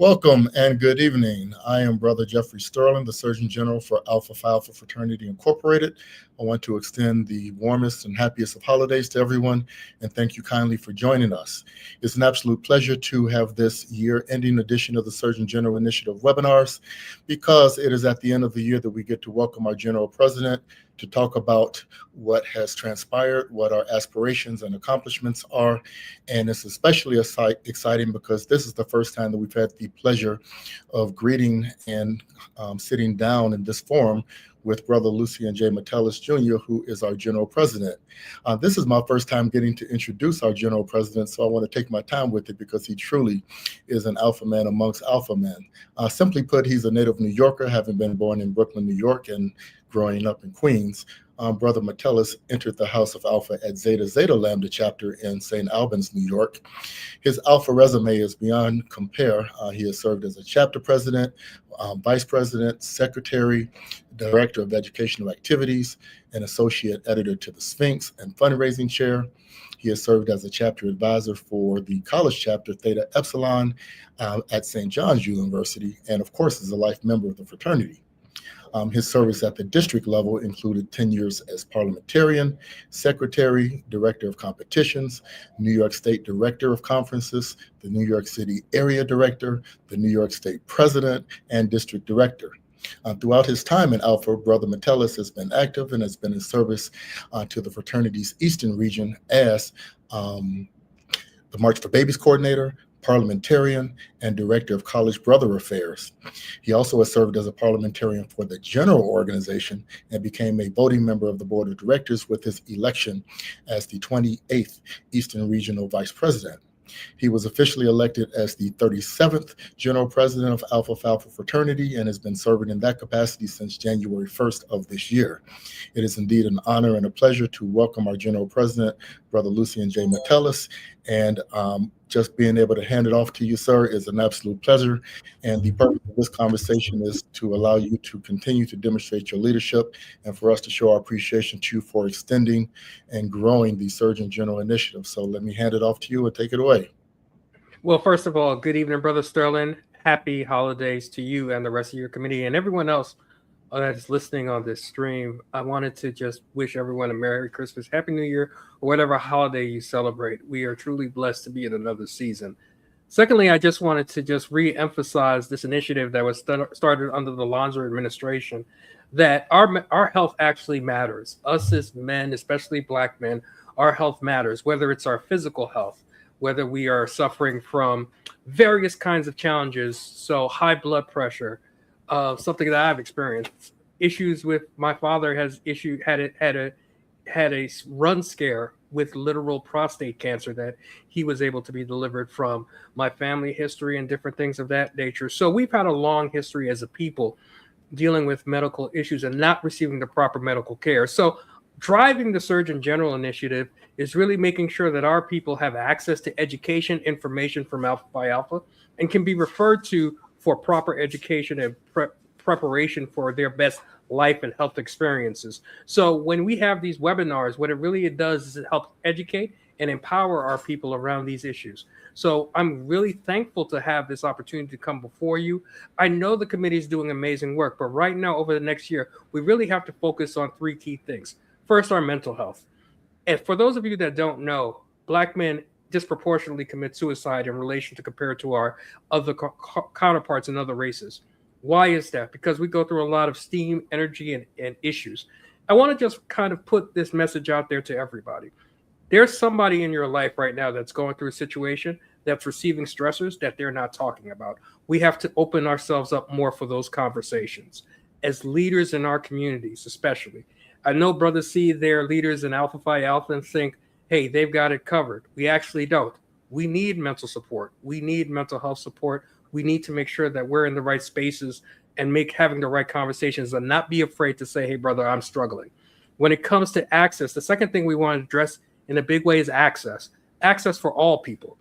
Welcome and good evening. I am Brother Jeffrey Sterling, the Surgeon General for Alpha Phi Alpha Fraternity Incorporated. I want to extend the warmest and happiest of holidays to everyone, and thank you kindly for joining us. It's an absolute pleasure to have this year-ending edition of the Surgeon General Initiative webinars, because it is at the end of the year that we get to welcome our General President to talk about what has transpired, what our aspirations and accomplishments are. And it's especially exciting because this is the first time that we've had the pleasure of greeting and sitting down in this forum with Brother Lucian J. Metellus Jr., who is our General President. This is my first time getting to introduce our General President, so I want to take my time with it because he truly is an alpha man amongst alpha men. Simply put, he's a native New Yorker, having been born in Brooklyn, New York, and growing up in Queens. Brother Metellus entered the House of Alpha at Zeta Zeta Lambda chapter in St. Albans, New York. His alpha resume is beyond compare. He has served as a chapter president, vice president, secretary, director of educational activities, and associate editor to the Sphinx and fundraising chair. He has served as a chapter advisor for the college chapter Theta Epsilon at St. John's University, and of course is a life member of the fraternity. His service at the district level included 10 years as parliamentarian, secretary, director of competitions, New York State director of conferences, the New York City area director, the New York State president, and district director. Throughout his time in Alpha, Brother Metellus has been active and has been in service to the fraternity's Eastern region as the March for Babies coordinator, parliamentarian, and director of College Brother Affairs. He also has served as a parliamentarian for the General Organization and became a voting member of the board of directors with his election as the 28th Eastern Regional Vice President. He was officially elected as the 37th General President of Alpha Phi Alpha Fraternity and has been serving in that capacity since January 1st of this year. It is indeed an honor and a pleasure to welcome our General President, Brother Lucian J. Metellus, and just being able to hand it off to you, sir, is an absolute pleasure. And the purpose of this conversation is to allow you to continue to demonstrate your leadership and for us to show our appreciation to you for extending and growing the Surgeon General Initiative. So let me hand it off to you and take it away. Well, first of all, good evening, Brother Sterling. Happy holidays to you and the rest of your committee and everyone else that's listening on this stream. I wanted to just wish everyone a Merry Christmas, Happy New Year, or whatever holiday you celebrate. We are truly blessed to be in another season. Secondly, I just wanted to just re-emphasize this initiative that was started under the Lonzer administration, that our health actually matters. Us as men, especially Black men, our health matters, whether it's our physical health, whether we are suffering from various kinds of challenges, so high blood pressure, something that I've experienced. Issues with my father had a run scare with literal prostate cancer that he was able to be delivered from. My family history and different things of that nature. So we've had a long history as a people dealing with medical issues and not receiving the proper medical care. So driving the Surgeon General Initiative is really making sure that our people have access to education, information from Alpha Phi Alpha, and can be referred to for proper education and preparation for their best life and health experiences. So when we have these webinars, what it really does is it helps educate and empower our people around these issues. So I'm really thankful to have this opportunity to come before you. I know the committee is doing amazing work, but right now over the next year, we really have to focus on three key things. First, our mental health. And for those of you that don't know, Black men disproportionately commit suicide in relation to compared to our other counterparts in other races. Why is that? Because we go through a lot of steam, energy, and issues. I want to just kind of put this message out there to everybody. There's somebody in your life right now that's going through a situation that's receiving stressors that they're not talking about. We have to open ourselves up more for those conversations as leaders in our communities, especially. I know brothers see their leaders in Alpha Phi Alpha and think, hey, they've got it covered. We actually don't. We need mental support. We need mental health support. We need to make sure that we're in the right spaces and having the right conversations and not be afraid to say, hey, brother, I'm struggling. When it comes to access, the second thing we want to address in a big way is access. Access for all people.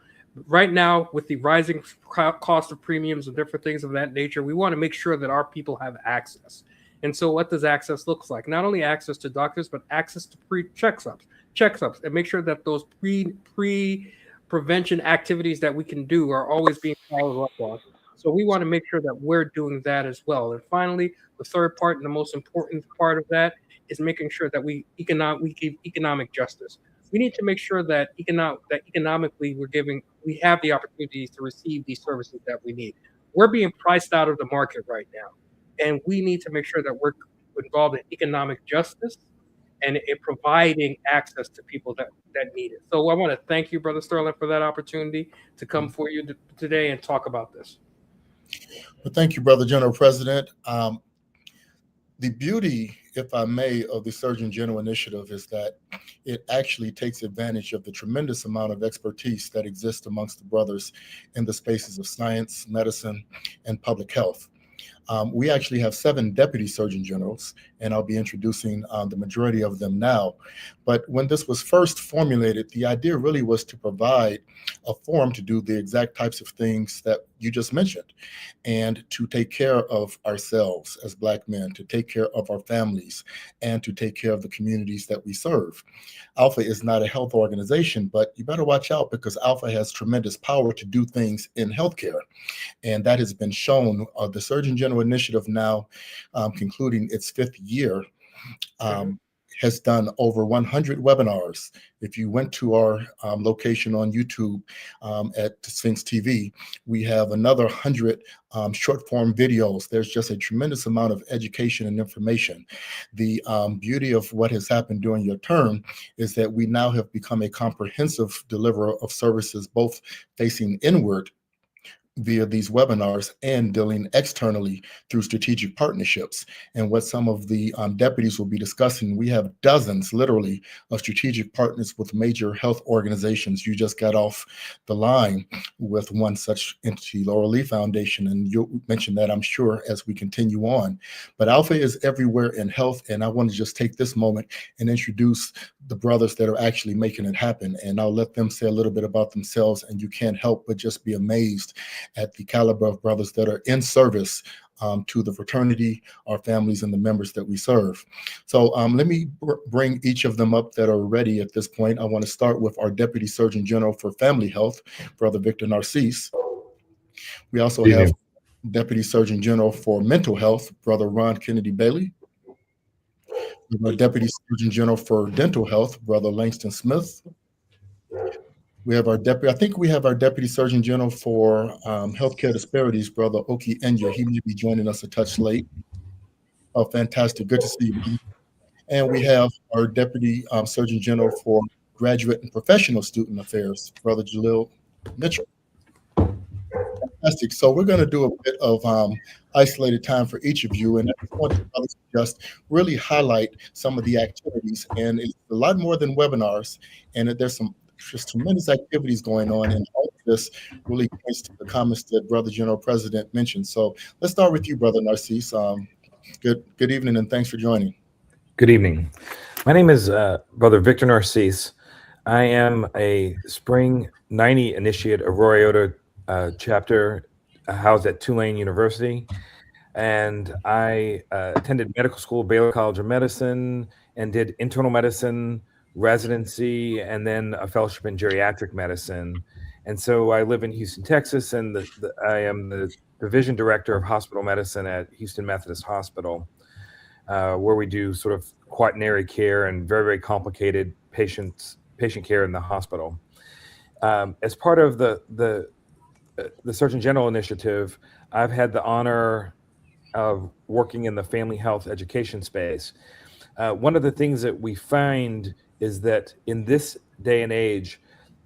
Right now, with the rising cost of premiums and different things of that nature, we want to make sure that our people have access. And so what does access look like? Not only access to doctors, but access to checkups, and make sure that those prevention activities that we can do are always being followed up on. So we want to make sure that we're doing that as well. And finally, the third part and the most important part of that is making sure that we give economic justice. We need to make sure that economically we have the opportunities to receive these services that we need. We're being priced out of the market right now, and we need to make sure that we're involved in economic justice and in providing access to people that need it. So I want to thank you, Brother Sterling, for that opportunity to come for you today and talk about this. Well, thank you, Brother General President. The beauty, if I may, of the Surgeon General Initiative is that it actually takes advantage of the tremendous amount of expertise that exists amongst the brothers in the spaces of science, medicine, and public health. We actually have 7 deputy surgeon generals, and I'll be introducing the majority of them now. But when this was first formulated, the idea really was to provide a forum to do the exact types of things that you just mentioned, and to take care of ourselves as Black men, to take care of our families, and to take care of the communities that we serve. Alpha is not a health organization, but you better watch out, because Alpha has tremendous power to do things in healthcare. And that has been shown. The Surgeon General Initiative, now concluding its 5th year, has done over 100 webinars. If you went to our location on YouTube at Sphinx TV, we have another 100 short form videos. There's just a tremendous amount of education and information. The beauty of what has happened during your term is that we now have become a comprehensive deliverer of services, both facing inward via these webinars and dealing externally through strategic partnerships. And what some of the deputies will be discussing, we have dozens, literally, of strategic partners with major health organizations. You just got off the line with one such entity, Laurel Lee Foundation, and you'll mention that, I'm sure, as we continue on. But Alpha is everywhere in health, and I want to just take this moment and introduce the brothers that are actually making it happen. And I'll let them say a little bit about themselves, and you can't help but just be amazed at the caliber of brothers that are in service to the fraternity, our families, and the members that we serve. So let me bring each of them up that are ready at this point. I want to start with our Deputy Surgeon General for Family Health, Brother Victor Narcisse. We also have Deputy Surgeon General for Mental Health, Brother Ron Kennedy Bailey. We have our Deputy Surgeon General for Dental Health, Brother Langston Smith. We have our Deputy Surgeon General for Healthcare Disparities, Brother Oki Enya. He may be joining us a touch late. Oh, fantastic. Good to see you. And we have our Deputy Surgeon General for Graduate and Professional Student Affairs, Brother Jalil Mitchell. Fantastic. So we're going to do a bit of isolated time for each of you, and I want to just really highlight some of the activities. And it's a lot more than webinars, and there's some just tremendous activities going on, and all of this really points to the comments that Brother General President mentioned. So let's start with you, Brother Narcisse. Good evening, and thanks for joining. Good evening. My name is Brother Victor Narcisse. I am a Spring 90 initiate of Roy Yoda chapter housed at Tulane University, and I attended medical school, Baylor College of Medicine, and did internal medicine residency, and then a fellowship in geriatric medicine. And so I live in Houston, Texas, and I am the division director of hospital medicine at Houston Methodist Hospital, where we do sort of quaternary care and very, very complicated patient care in the hospital. As part of the Surgeon General Initiative, I've had the honor of working in the family health education space. One of the things that we find is that in this day and age,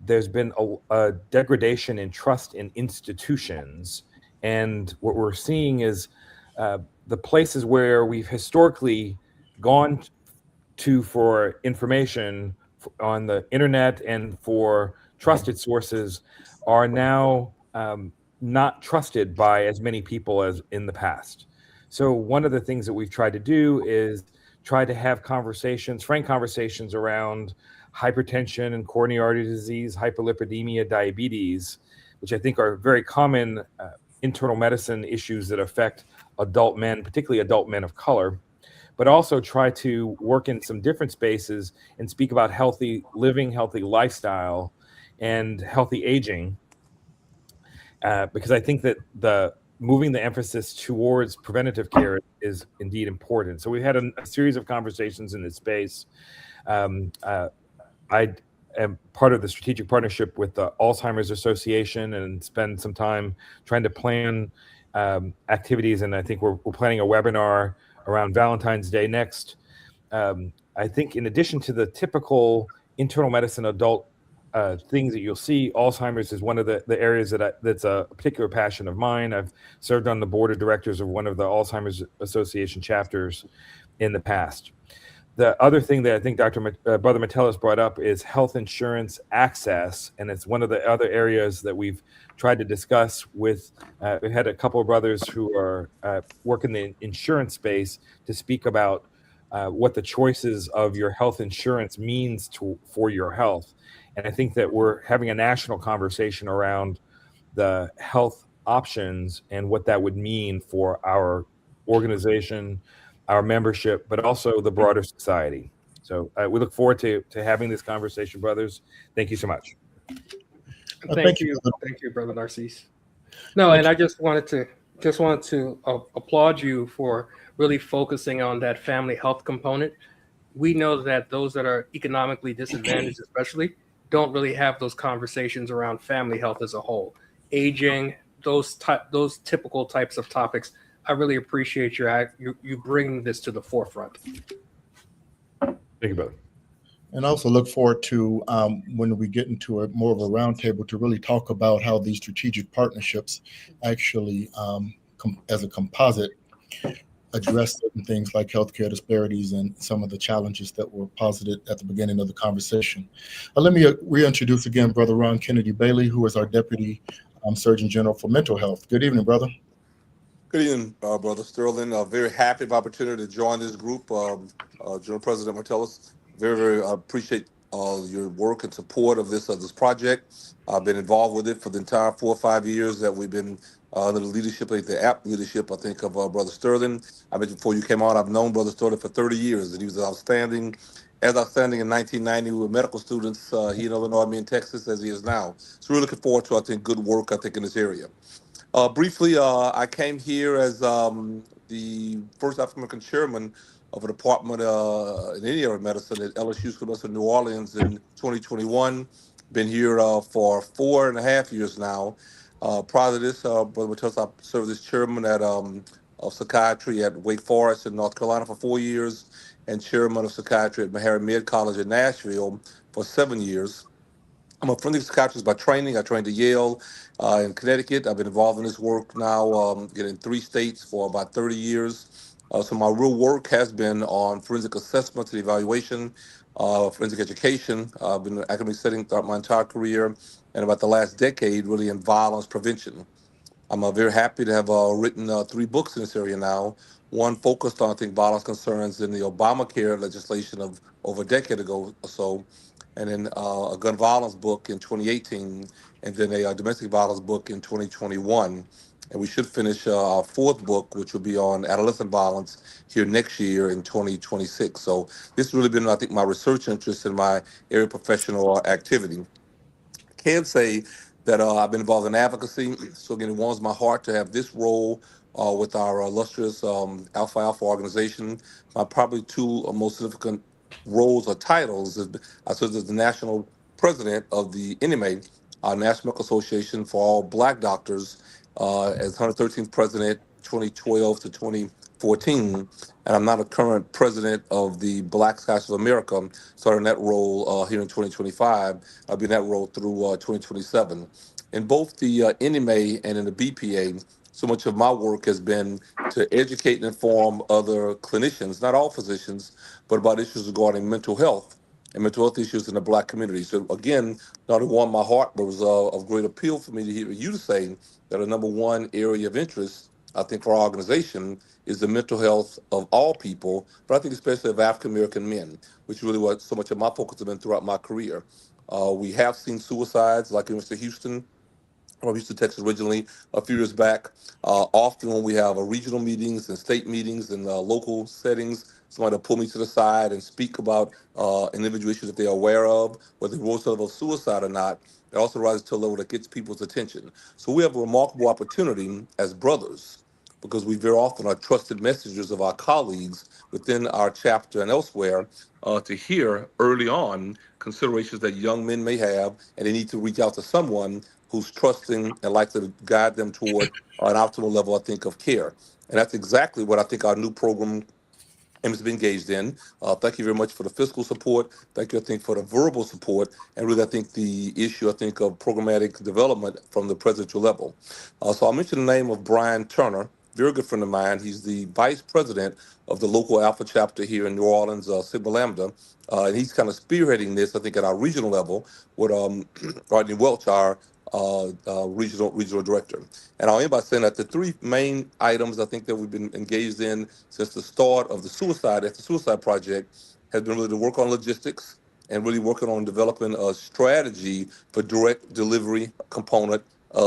there's been a degradation in trust in institutions. And what we're seeing is the places where we've historically gone to for information on the internet and for trusted sources are now not trusted by as many people as in the past. So one of the things that we've tried to do is try to have frank conversations around hypertension and coronary artery disease, hyperlipidemia, diabetes, which I think are very common internal medicine issues that affect adult men, particularly adult men of color, but also try to work in some different spaces and speak about healthy living, healthy lifestyle, and healthy aging. Because I think that moving the emphasis towards preventative care is indeed important. So we've had a series of conversations in this space. I am part of the strategic partnership with the Alzheimer's Association and spend some time trying to plan activities. And I think we're planning a webinar around Valentine's Day next. I think in addition to the typical internal medicine adult things that you'll see, Alzheimer's is one of the areas that's a particular passion of mine. I've served on the board of directors of one of the Alzheimer's Association chapters in the past. The other thing that I think Brother Metellus brought up is health insurance access, and it's one of the other areas that we've tried to discuss with. We had a couple of brothers who are work in the insurance space to speak about what the choices of your health insurance means for your health. And I think that we're having a national conversation around the health options and what that would mean for our organization, our membership, but also the broader society. So we look forward to having this conversation, brothers. Thank you so much. Thank you, Brother Narcisse. No, and I just wanted to applaud you for really focusing on that family health component. We know that those that are economically disadvantaged, especially, don't really have those conversations around family health as a whole, aging, those typical types of topics. I really appreciate you bringing this to the forefront. Thank you, brother. And also look forward to when we get into more of a roundtable to really talk about how these strategic partnerships actually, as a composite, address certain things like healthcare disparities and some of the challenges that were posited at the beginning of the conversation. Let me reintroduce again Brother Ron Kennedy Bailey, who is our Deputy Surgeon General for Mental Health. Good evening, brother. Good evening, Brother Sterling. Very happy of opportunity to join this group. General President Metellus, very appreciate your work and support of this project. I've been involved with it for the entire 4 or 5 years that we've been under the leadership, the app leadership, I think, of Brother Sterling. I mentioned before you came on, I've known Brother Sterling for 30 years, and he was outstanding in 1990 with medical students, he in Illinois, me in Texas, as he is now. So we're looking forward to, I think, good work, I think, in this area. Briefly, I came here as the first African-American chairman of a department in any area of medicine at LSU School of Medicine in New Orleans in 2021. Been here for 4.5 years now. Prior to this, Brother Metellus, I served as chairman of psychiatry at Wake Forest in North Carolina for 4 years, and chairman of psychiatry at Meharry Med College in Nashville for 7 years. I'm a forensic psychiatrist by training. I trained at Yale in Connecticut. I've been involved in this work now, in 3 states for about 30 years. So my real work has been on forensic assessment and evaluation, forensic education. I've been in an academic setting throughout my entire career, and about the last decade, really in violence prevention. I'm very happy to have written 3 books in this area now. One focused on, I think, violence concerns in the Obamacare legislation of over a decade ago or so, and then a gun violence book in 2018, and then a domestic violence book in 2021. And we should finish our 4th book, which will be on adolescent violence here next year in 2026. So this has really been, I think, my research interest in my area of professional activity. I can say that I've been involved in advocacy. So again, it warms my heart to have this role with our illustrious Alpha Alpha organization. My probably 2 most significant roles or titles is I served as the national president of the NMA, our National Medical Association for all Black doctors, as 113th president, 2012 to 2014, and I'm not a current president of the Black Psychiatrists of America. Started in that role here in 2025. I'll be in that role through 2027. In both the NMA and in the BPA, so much of my work has been to educate and inform other clinicians, not all physicians, but about issues regarding mental health and mental health issues in the Black community. So again, not only warmed my heart, but it was of great appeal for me to hear you say that a number 1 area of interest, I think, for our organization is the mental health of all people, but I think especially of African American men, which is really what so much of my focus has been throughout my career. We have seen suicides like in Mr. Houston, from Houston, Texas originally a few years back. Often when we have regional meetings and state meetings and local settings, somebody will pull me to the side and speak about an individual issue that they are aware of, whether they rose to the level of suicide or not. It also rises to a level that gets people's attention. So we have a remarkable opportunity as brothers, because we very often are trusted messengers of our colleagues within our chapter and elsewhere, to hear early on considerations that young men may have, and they need to reach out to someone who's trusting and likes to guide them toward an optimal level, I think, of care. And that's exactly what I think our new program has been engaged in. Thank you very much for the fiscal support. Thank you, I think, for the verbal support, and really, I think the issue, I think, of programmatic development from the presidential level. So I'll mention the name of Brian Turner, very good friend of mine. He's the vice president of the local Alpha chapter here in New Orleans, Sigma Lambda, and he's kind of spearheading this, I think, at our regional level with Rodney Welch, our regional director. And I'll end by saying that the three main items I think that we've been engaged in since the start of the Suicide Project has been really to work on logistics and really working on developing a strategy for direct delivery component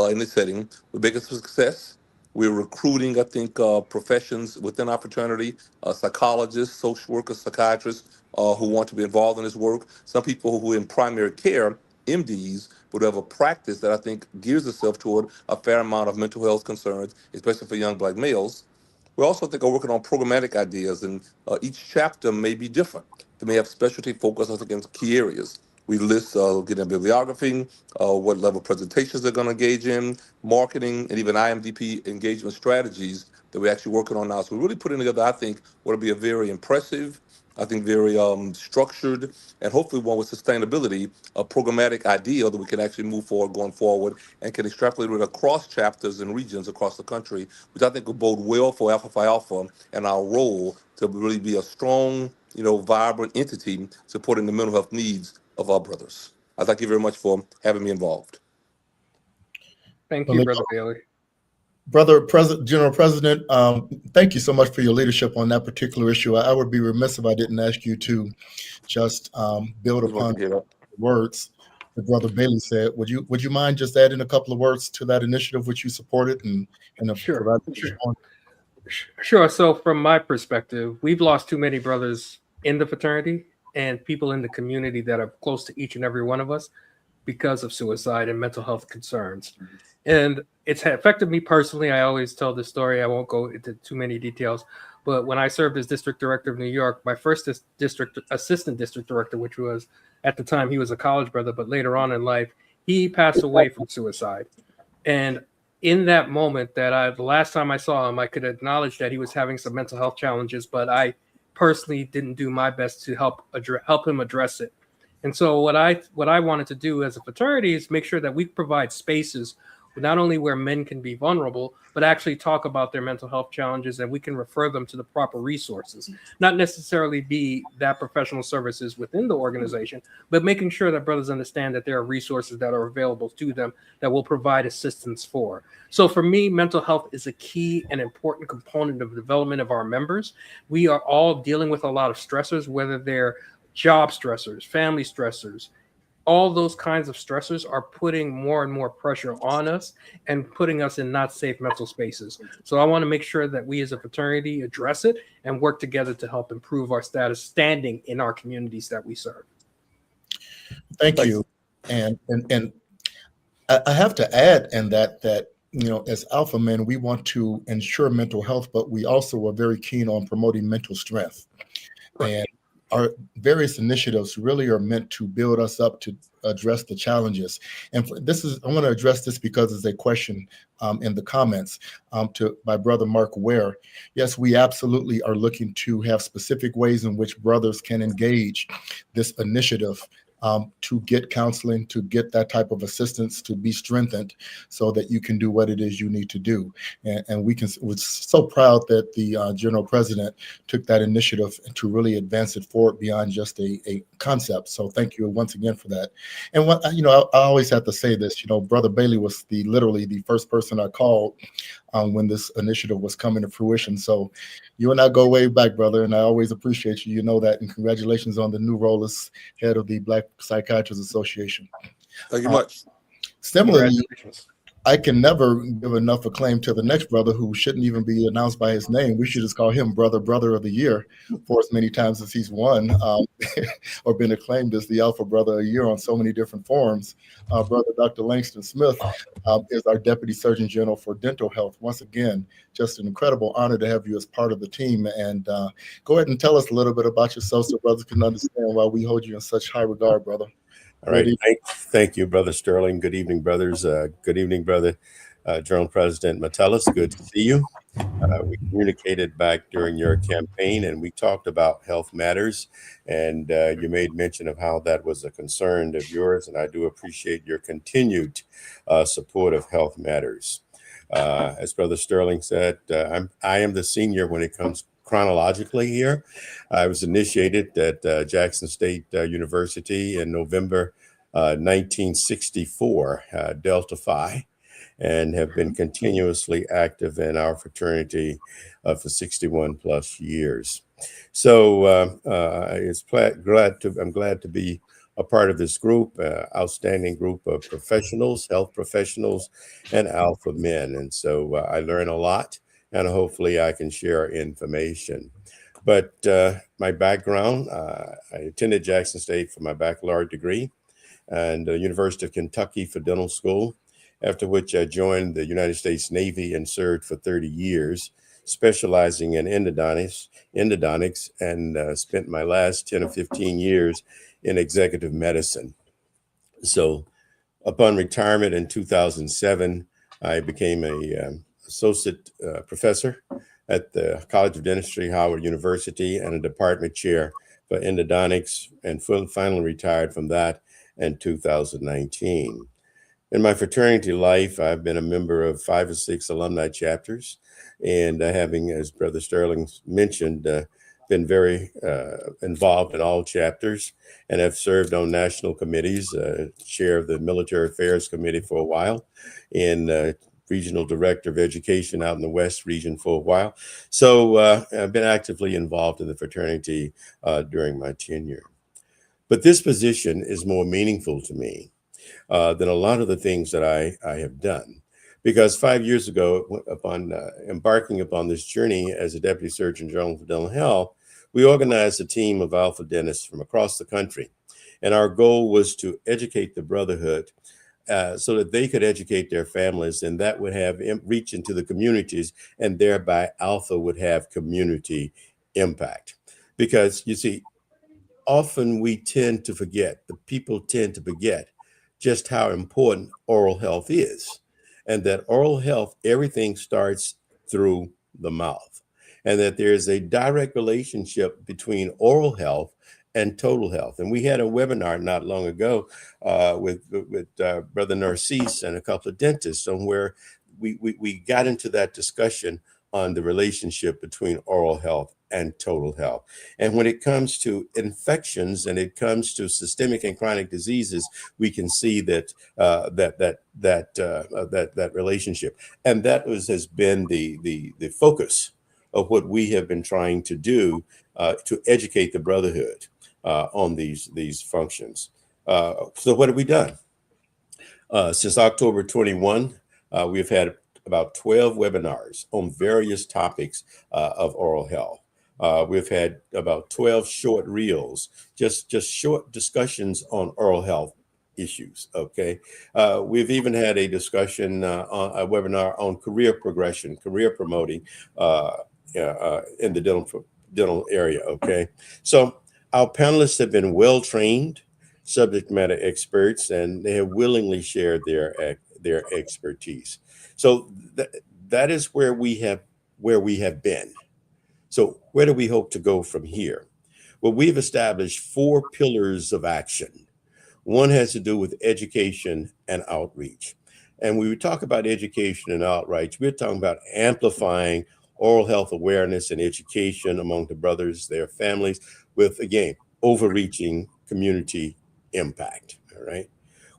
in this setting. We're making success. We're recruiting, I think, professions within our fraternity, psychologists, social workers, psychiatrists who want to be involved in this work. Some people who are in primary care, MDs, would have a practice that I think gears itself toward a fair amount of mental health concerns, especially for young Black males. We also think are working on programmatic ideas, and each chapter may be different. They may have specialty focus, I think, in key areas. We list getting a bibliography, what level of presentations they're going to engage in, marketing, and even IMDP engagement strategies that we're actually working on now. So we're really putting together, I think, what will be a very impressive, I think, very structured, and hopefully one with sustainability, a programmatic idea that we can actually move forward going forward and can extrapolate it across chapters and regions across the country, which I think will bode well for Alpha Phi Alpha and our role to really be a strong, vibrant entity supporting the mental health needs of our brothers. I thank you very much for having me involved. Thank you, Brother Bailey. General President, thank you so much for your leadership on that particular issue. I would be remiss if I didn't ask you to just build upon the words that Brother Bailey said. Would you mind just adding a couple of words to that initiative which you supported and Sure. Sure. So from my perspective, we've lost too many brothers in the fraternity and people in the community that are close to each and every one of us because of suicide and mental health concerns. And it's affected me personally. I always tell this story. I won't go into too many details. But when I served as district director of New York, my first assistant district director, which was at the time, he was a college brother, but later on in life, he passed away from suicide. And in that moment the last time I saw him, I could acknowledge that he was having some mental health challenges, but I personally didn't do my best to help him address it. And so what I wanted to do as a fraternity is make sure that we provide spaces not only where men can be vulnerable, but actually talk about their mental health challenges, and we can refer them to the proper resources, not necessarily be that professional services within the organization, but making sure that brothers understand that there are resources that are available to them that will provide assistance for. So for me, mental health is a key and important component of the development of our members. We are all dealing with a lot of stressors, whether they're job stressors, family stressors. All those kinds of stressors are putting more and more pressure on us and putting us in not safe mental spaces. So I want to make sure that we as a fraternity address it and work together to help improve our standing in our communities that we serve. Thank you. And I have to add in that as Alpha men, we want to ensure mental health, but we also are very keen on promoting mental strength. Right. And our various initiatives really are meant to build us up to address the challenges. And I want to address this because it's a question in the comments by Brother Mark Ware. Yes, we absolutely are looking to have specific ways in which brothers can engage this initiative to get counseling, to get that type of assistance, to be strengthened so that you can do what it is you need to do. And we're so proud that the General President took that initiative to really advance it forward beyond just a concept. So thank you once again for that. And I always have to say this, Brother Bailey was literally the first person I called when this initiative was coming to fruition. So you and I go way back, brother, and I always appreciate you. You know that, and congratulations on the new role as head of the Black Psychiatrists Association. Thank you much. Similarly, I can never give enough acclaim to the next brother who shouldn't even be announced by his name. We should just call him Brother of the Year for as many times as he's won or been acclaimed as the Alpha Brother of the Year on so many different forums. Brother Dr. Langston Smith is our Deputy Surgeon General for Dental Health. Once again, just an incredible honor to have you as part of the team. And go ahead and tell us a little bit about yourself so brothers can understand why we hold you in such high regard, brother. All right. Thank you, Brother Sterling. Good evening, brothers. Good evening, Brother Journal President Metellus. Good to see you. We communicated back during your campaign, and we talked about health matters. And you made mention of how that was a concern of yours, and I do appreciate your continued support of health matters. As Brother Sterling said, I am the senior when it comes chronologically here. I was initiated at Jackson State University in November 1964, Delta Phi, and have been continuously active in our fraternity for 61 plus years. So I'm glad to be a part of this group, outstanding group of professionals, health professionals, and alpha men. And so I learn a lot, and hopefully I can share information. But my background, I attended Jackson State for my baccalaureate degree and the University of Kentucky for dental school, after which I joined the United States Navy and served for 30 years, specializing in endodontics, and spent my last 10 or 15 years in executive medicine. So upon retirement in 2007, I became a associate professor at the College of Dentistry, Howard University, and a department chair for endodontics, and finally retired from that in 2019. In my fraternity life, I've been a member of 5 or 6 alumni chapters, and having, as Brother Sterling mentioned, been very involved in all chapters, and have served on national committees, chair of the Military Affairs Committee for a while, and regional director of education out in the West region for a while. So I've been actively involved in the fraternity during my tenure. But this position is more meaningful to me than a lot of the things that I have done. Because 5 years ago, upon embarking upon this journey as a Deputy Surgeon General for Dental Health, we organized a team of alpha dentists from across the country. And our goal was to educate the brotherhood so that they could educate their families, and that would have reach into the communities, and thereby alpha would have community impact. Because you see, often we tend to forget, the people tend to forget just how important oral health is, and that oral health, everything starts through the mouth, and that there is a direct relationship between oral health and total health. And we had a webinar not long ago with Brother Narcisse and a couple of dentists on where we got into that discussion on the relationship between oral health and total health. And when it comes to infections and it comes to systemic and chronic diseases, we can see that that relationship. And that has been the focus of what we have been trying to do to educate the brotherhood on these functions. So what have we done? Since October 21, we've had about 12 webinars on various topics of oral health. We've had about 12 short reels, just short discussions on oral health issues, okay? We've even had a discussion, on a webinar on career progression, career promoting in the dental area, okay? So our panelists have been well-trained subject matter experts, and they have willingly shared their expertise. So that is where we have been. So where do we hope to go from here? Well, we've established 4 pillars of action. One has to do with education and outreach. And when we talk about education and outreach, we're talking about amplifying oral health awareness and education among the brothers, their families, with, again, overreaching community impact, all right?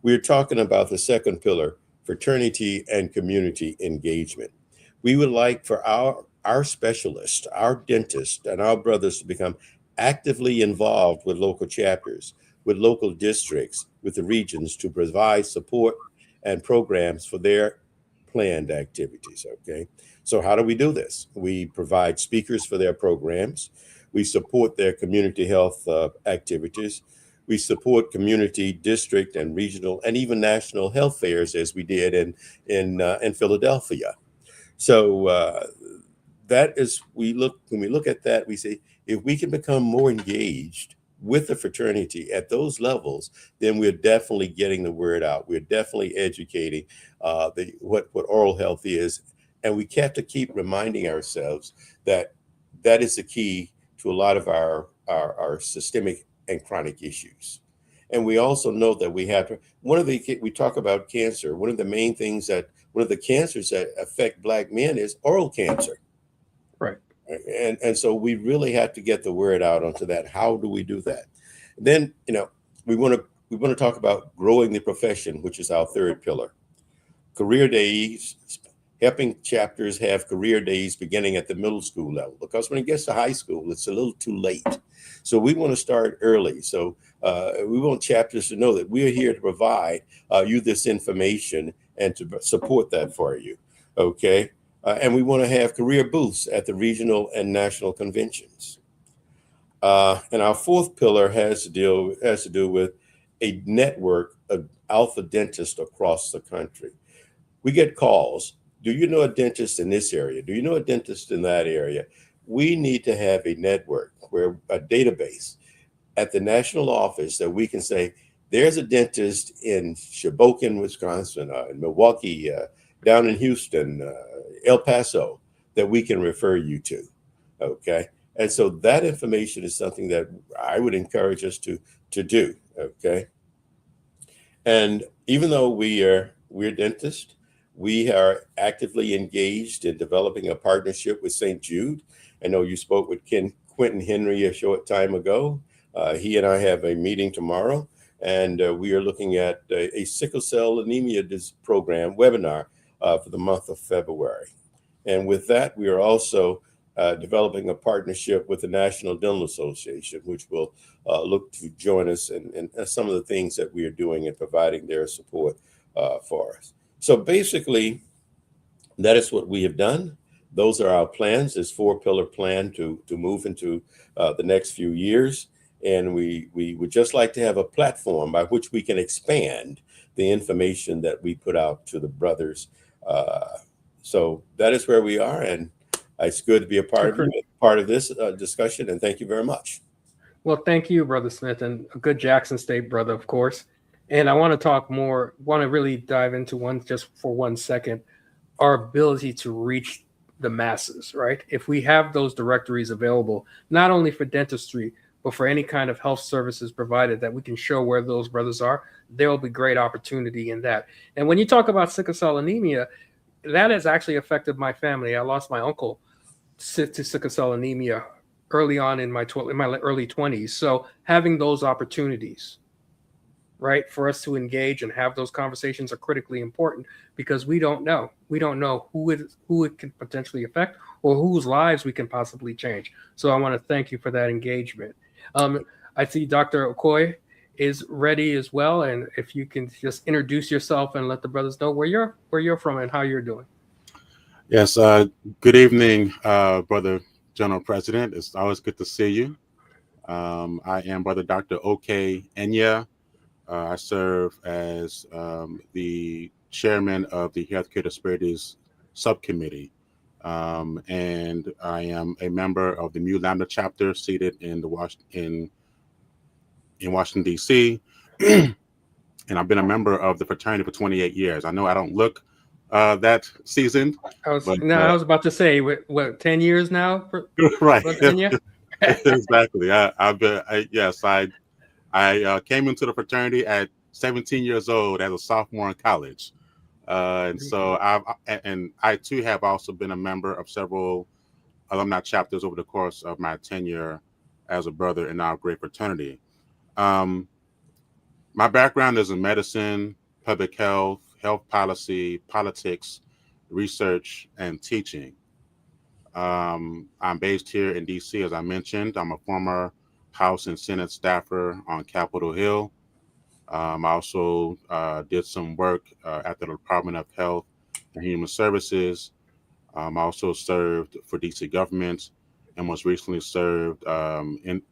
We're talking about the second pillar, fraternity and community engagement. We would like for our specialists, our dentists, and our brothers to become actively involved with local chapters, with local districts, with the regions, to provide support and programs for their planned activities. Okay. So how do we do this? We provide speakers for their programs. We support their community health activities. We support community, district, and regional, and even national health fairs, as we did in Philadelphia. So that is, when we look at that, we say if we can become more engaged with the fraternity at those levels, then we're definitely getting the word out. We're definitely educating what oral health is, and we have to keep reminding ourselves that that is the key to a lot of our systemic and chronic issues. And we also know that we have to, we talk about cancer. One of the cancers that affect Black men is oral cancer. Right. And so we really have to get the word out onto that. How do we do that? Then, we want to talk about growing the profession, which is our third pillar. Career days, helping chapters have career days beginning at the middle school level, because when it gets to high school, it's a little too late. So we want to start early. So we want chapters to know that we are here to provide you this information and to support that for you. Okay. And we want to have career booths at the regional and national conventions. And our fourth pillar has to do with a network of alpha dentists across the country. We get calls. Do you know a dentist in this area? Do you know a dentist in that area? We need to have a network, where a database at the national office that we can say, there's a dentist in Sheboken, Wisconsin, in Milwaukee, down in Houston, El Paso, that we can refer you to. Okay. And so that information is something that I would encourage us to do. Okay. And even though we're dentists, we are actively engaged in developing a partnership with St. Jude. I know you spoke with Quentin Henry a short time ago. He and I have a meeting tomorrow, and we are looking at a sickle cell anemia program webinar for the month of February. And with that, we are also developing a partnership with the National Dental Association, which will look to join us in some of the things that we are doing and providing their support for us. So basically, that is what we have done. Those are our plans, this 4-pillar plan to move into the next few years. And we would just like to have a platform by which we can expand the information that we put out to the brothers. So that is where we are. And it's good to be a part of this discussion. And thank you very much. Well, thank you, Brother Smith, and a good Jackson State brother, of course. And I want to really dive into just for 1 second, our ability to reach the masses, right? If we have those directories available, not only for dentistry, but for any kind of health services provided that we can show where those brothers are, there will be great opportunity in that. And when you talk about sickle cell anemia, that has actually affected my family. I lost my uncle to sickle cell anemia early on in my early 20s. So having those opportunities, right, for us to engage and have those conversations are critically important, because we don't know who it can potentially affect or whose lives we can possibly change. So I want to thank you for that engagement. I see Dr. Okoye is ready as well, and if you can just introduce yourself and let the brothers know where you're from and how you're doing. Yes. Good evening, Brother General President. It's always good to see you. I am Brother Dr. Oke Enya. I serve as the chairman of the Healthcare Disparities Subcommittee, and I am a member of the Mu Lambda chapter seated in Washington, D.C., and I've been a member of the fraternity for 28 years. I know I don't look that seasoned. I was about to say, what 10 years now? Right. Exactly. I came into the fraternity at 17 years old as a sophomore in college. And so I too have also been a member of several alumni chapters over the course of my tenure as a brother in our great fraternity. My background is in medicine, public health, health policy, politics, research, and teaching. I'm based here in DC, as I mentioned. I'm a former House and Senate staffer on Capitol Hill. I also did some work at the Department of Health and Human Services. I also served for DC government, and most recently served in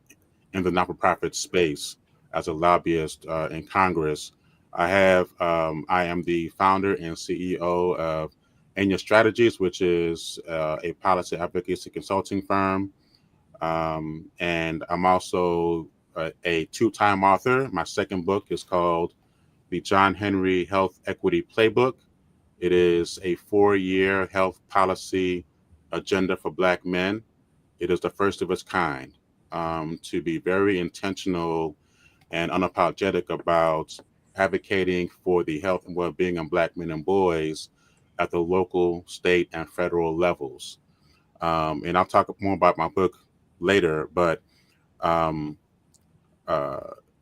the not-for-profit space as a lobbyist in Congress. I am the founder and CEO of Enya Strategies, which is a policy advocacy consulting firm. And I'm also a two-time author. My second book is called The John Henry Health Equity Playbook. It is a 4-year health policy agenda for Black men. It is the first of its kind, to be very intentional and unapologetic about advocating for the health and well-being of Black men and boys at the local, state, and federal levels. And I'll talk more about my book later, but um, I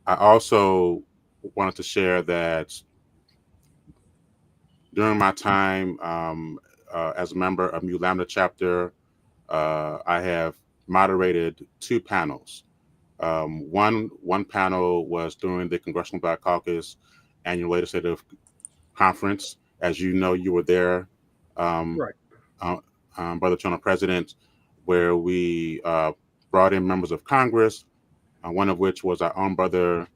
also wanted to share that during my time as a member of Mu Lambda chapter, I have moderated 2 panels. One panel was during the Congressional Black Caucus Annual Legislative Conference. As you know, you were there, Right. Brother General President, where we brought in members of Congress, one of which was our own brother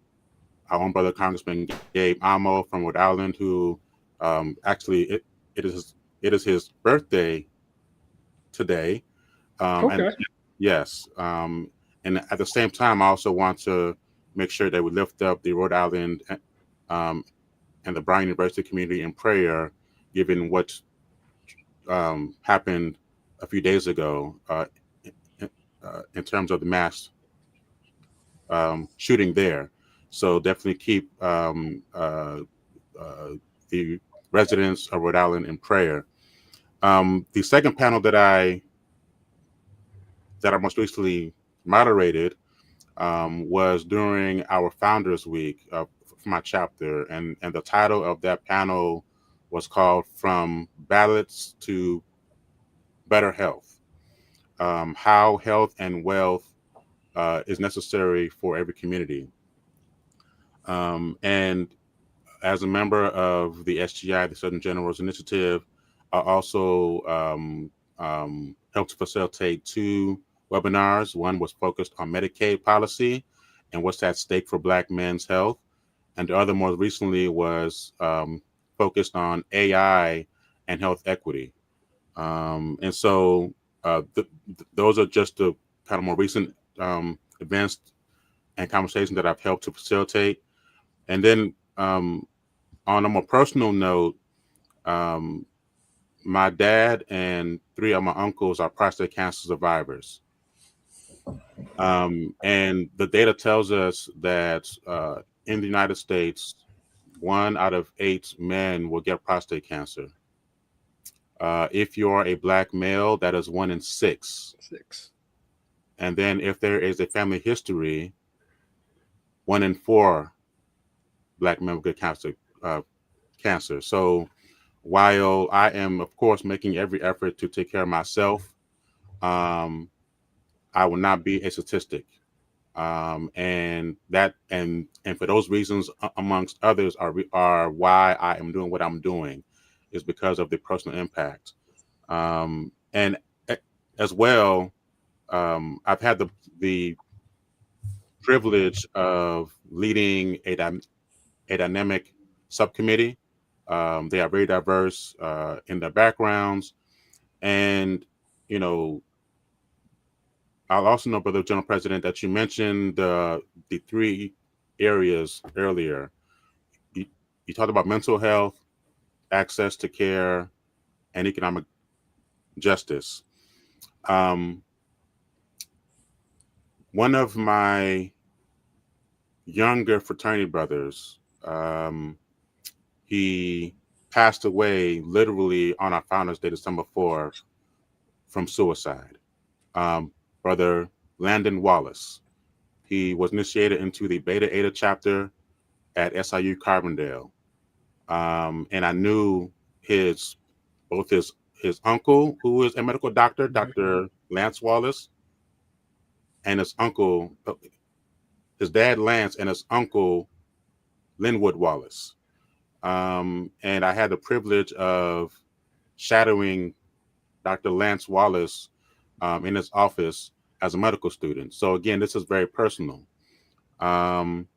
Congressman Gabe Amo from Rhode Island, who actually it is his birthday today. Okay. And yes, and at the same time, I also want to make sure that we lift up the Rhode Island and the Brown University community in prayer, given what happened a few days ago in terms of the mass shooting there. So definitely keep the residents of Rhode Island in prayer. The second panel that I most recently moderated was during our Founders Week for my chapter, and the title of that panel was called "From Ballots to Better Health: How Health and Wealth is Necessary for Every Community." And as a member of the SGI, the Surgeon General's Initiative, I also helped facilitate 2 webinars. One was focused on Medicaid policy and what's at stake for Black men's health. And the other more recently was focused on AI and health equity. And so those are just the kind of more recent events and conversations that I've helped to facilitate. And then on a more personal note, my dad and 3 of my uncles are prostate cancer survivors. And the data tells us that in the United States, 1 out of 8 men will get prostate cancer. If you're a Black male, that is 1 in 6. 6. And then if there is a family history, 1 in 4 Black men will get cancer. So while I am, of course, making every effort to take care of myself, I will not be a statistic. And for those reasons, amongst others, are why I am doing what I'm doing, is because of the personal impact. And as well, I've had the privilege of leading a dynamic subcommittee. They are very diverse in their backgrounds. And, you know, I'll also know, Brother General President, that you mentioned the 3 areas earlier. You talked about mental health, access to care, and economic justice. One of my younger fraternity brothers, he passed away literally on our Founders Day, December 4th, from suicide. Brother Landon Wallace. He was initiated into the Beta Eta chapter at SIU Carbondale. And I knew both his uncle, who is a medical doctor, Dr. Lance Wallace, and his dad Lance, and his uncle Linwood Wallace. And I had the privilege of shadowing Dr. Lance Wallace in his office as a medical student. So again, this is very personal. Now,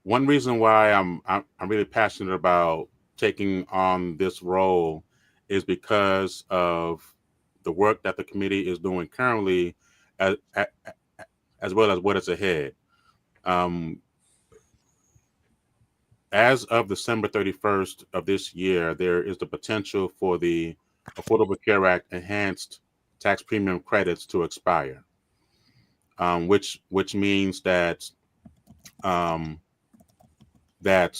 one reason why I'm really passionate about taking on this role is because of the work that the committee is doing currently, as well as what is ahead. As of December 31st of this year, there is the potential for the Affordable Care Act enhanced tax premium credits to expire, which means that that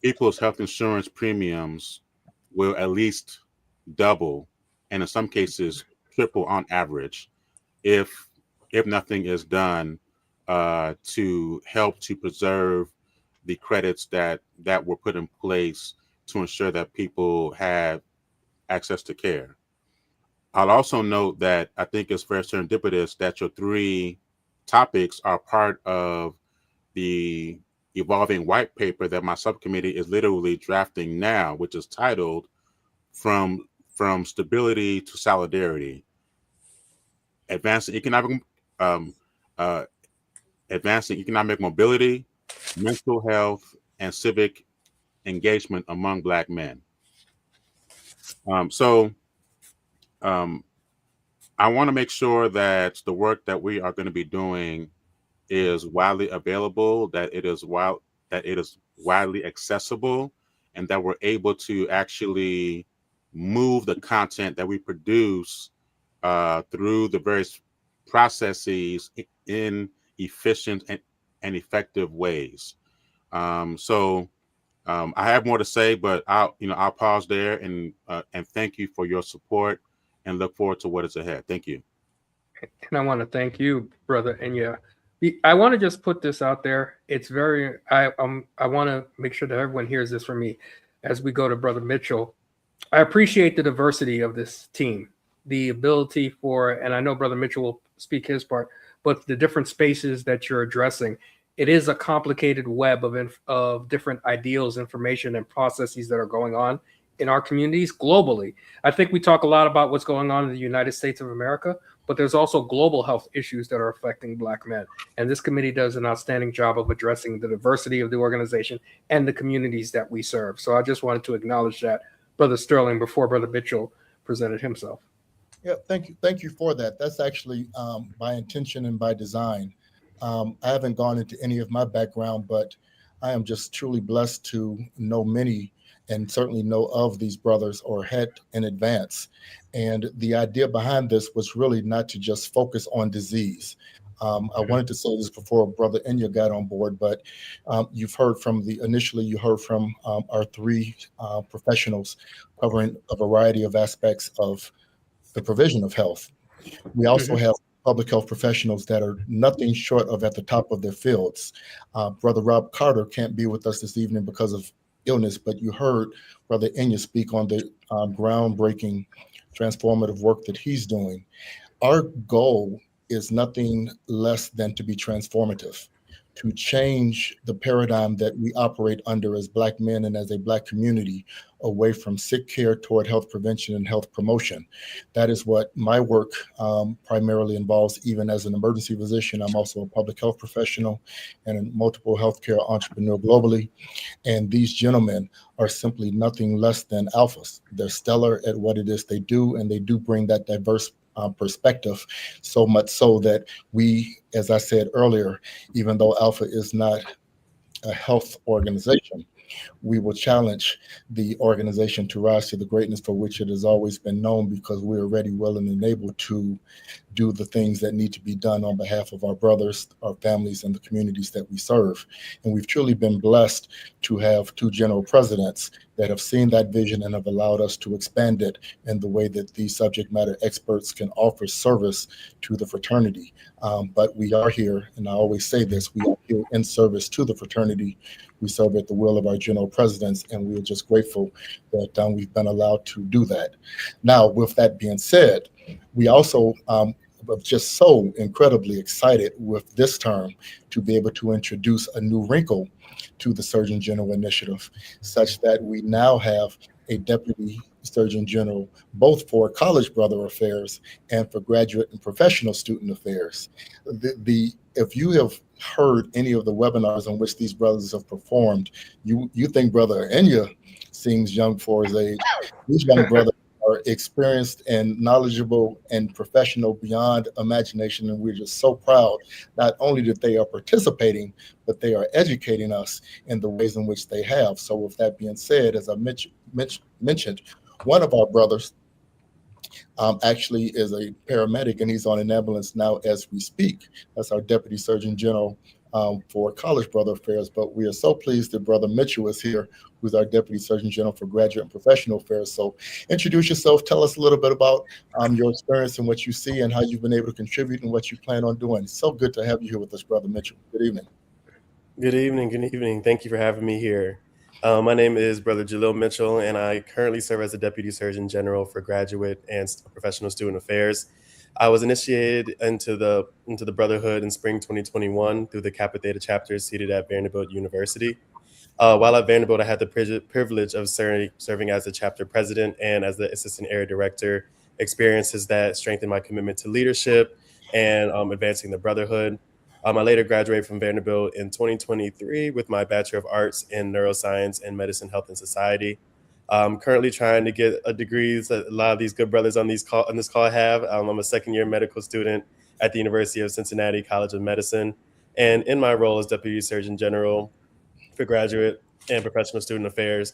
people's health insurance premiums will at least double, and in some cases triple on average, if nothing is done to help to preserve the credits that were put in place to ensure that people have access to care. I'll also note that I think it's very serendipitous that your three topics are part of the evolving white paper that my subcommittee is literally drafting now, which is titled From Stability to Solidarity, Advancing Economic Mobility, Mental Health, and Civic Engagement Among Black Men. I want to make sure that the work that we are going to be doing is widely available, that it is widely accessible, and that we're able to actually move the content that we produce through the various processes in efficient and effective ways. I have more to say, but I'll pause there and thank you for your support and look forward to what is ahead. Thank you. And I want to thank you, Brother Enya. I want to just put this out there. It's very, I want to make sure that everyone hears this from me as we go to Brother Mitchell. I appreciate the diversity of this team, the ability for, and I know Brother Mitchell will speak his part, but the different spaces that you're addressing. It is a complicated web of different ideals, information, and processes that are going on in our communities globally. I think we talk a lot about what's going on in the United States of America, but there's also global health issues that are affecting Black men. And this committee does an outstanding job of addressing the diversity of the organization and the communities that we serve. So I just wanted to acknowledge that, Brother Sterling, before Brother Mitchell presented himself. Yeah, thank you. Thank you for that. That's actually by intention and by design. I haven't gone into any of my background, but I am just truly blessed to know many and certainly know of these brothers or had in advance. And the idea behind this was really not to just focus on disease. I wanted to say this before Brother Enya got on board, but you've heard from initially you heard from our three professionals covering a variety of aspects of the provision of health. We also have public health professionals that are nothing short of at the top of their fields. Brother Rob Carter can't be with us this evening because of illness, but you heard Brother Enya speak on the groundbreaking, transformative work that he's doing. Our goal is nothing less than to be transformative, to change the paradigm that we operate under as Black men and as a Black community away from sick care toward health prevention and health promotion. That is what my work primarily involves. Even as an emergency physician, I'm also a public health professional and a multiple healthcare entrepreneur globally. And these gentlemen are simply nothing less than alphas. They're stellar at what it is they do, and they do bring that diverse perspective, so much so that we, as I said earlier, even though Alpha is not a health organization, we will challenge the organization to rise to the greatness for which it has always been known, because we are ready, willing, and able to do the things that need to be done on behalf of our brothers, our families, and the communities that we serve. And we've truly been blessed to have two general presidents that have seen that vision and have allowed us to expand it in the way that these subject matter experts can offer service to the fraternity. But we are here, and I always say this, we are here in service to the fraternity. We serve at the will of our general presidents, and we are just grateful that we've been allowed to do that. Now, with that being said, we also just so incredibly excited with this term to be able to introduce a new wrinkle to the Surgeon General initiative, such that we now have a Deputy Surgeon General, both for College Brother Affairs and for Graduate and Professional Student Affairs. If you have heard any of the webinars on which these brothers have performed, you think Brother Enya seems young for his age. These young brothers are experienced and knowledgeable and professional beyond imagination, and we're just so proud not only that they are participating, but they are educating us in the ways in which they have. So with that being said, as I mentioned, one of our brothers actually is a paramedic, and he's on an ambulance now as we speak. That's our Deputy Surgeon General for College Brother Affairs. But we are so pleased that Brother Mitchell is here, who's our Deputy Surgeon General for Graduate and Professional Affairs. So introduce yourself, tell us a little bit about your experience and what you see and how you've been able to contribute and what you plan on doing. So good to have you here with us, Brother Mitchell. Good evening. Good evening. Good evening. Thank you for having me here. My name is Brother Jalil Mitchell, and I currently serve as the Deputy Surgeon General for Graduate and Professional Student Affairs. I was initiated into the Brotherhood in spring 2021 through the Kappa Theta chapter seated at Vanderbilt University. While at Vanderbilt, I had the privilege of serving as the chapter president and as the assistant area director, experiences that strengthened my commitment to leadership and advancing the Brotherhood. I later graduated from Vanderbilt in 2023 with my Bachelor of Arts in Neuroscience and Medicine, Health, and Society. I'm currently trying to get a degree that a lot of these good brothers on this call have. I'm a second-year medical student at the University of Cincinnati College of Medicine. And in my role as Deputy Surgeon General for Graduate and Professional Student Affairs,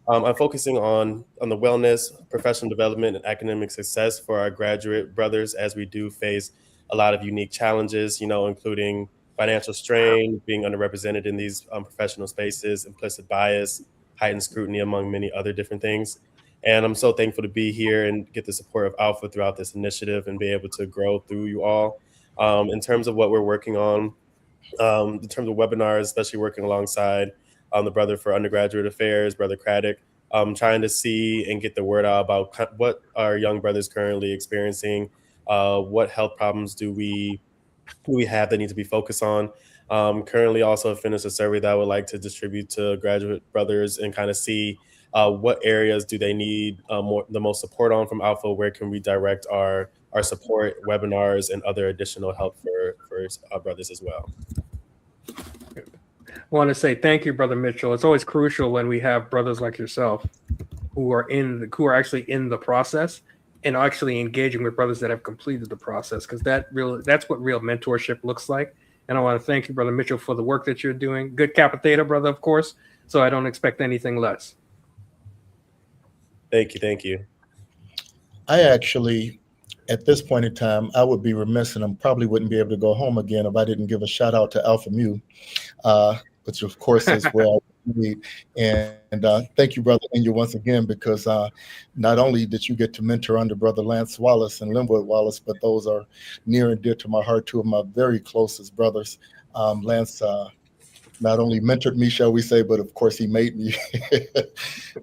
I'm focusing on the wellness, professional development, and academic success for our graduate brothers as we do face a lot of unique challenges, including financial strain, being underrepresented in these professional spaces, implicit bias, heightened scrutiny, among many other different things. And I'm so thankful to be here and get the support of Alpha throughout this initiative and be able to grow through you all. In terms of what we're working on, in terms of webinars, especially working alongside the brother for undergraduate affairs, Brother Craddock, trying to see and get the word out about what our young brothers currently experiencing, what health problems do we have that need to be focused on. Currently also finished a survey that I would like to distribute to graduate brothers and kind of see what areas do they need the most support on from Alpha, where can we direct our support, webinars, and other additional help for our brothers as well. I want to say thank you, Brother Mitchell. It's always crucial when we have brothers like yourself who are actually in the process and actually engaging with brothers that have completed the process, because that's what real mentorship looks like. And I want to thank you, Brother Mitchell, for the work that you're doing. Good Kappa Theta, brother, of course. So I don't expect anything less. Thank you. I actually, at this point in time, I would be remiss, and I probably wouldn't be able to go home again if I didn't give a shout out to Alpha Mu, which of course is where I need. And thank you, Brother Enya, once again, because not only did you get to mentor under Brother Lance Wallace and Linwood Wallace, but those are near and dear to my heart, two of my very closest brothers. Lance not only mentored me, shall we say, but of course he made me.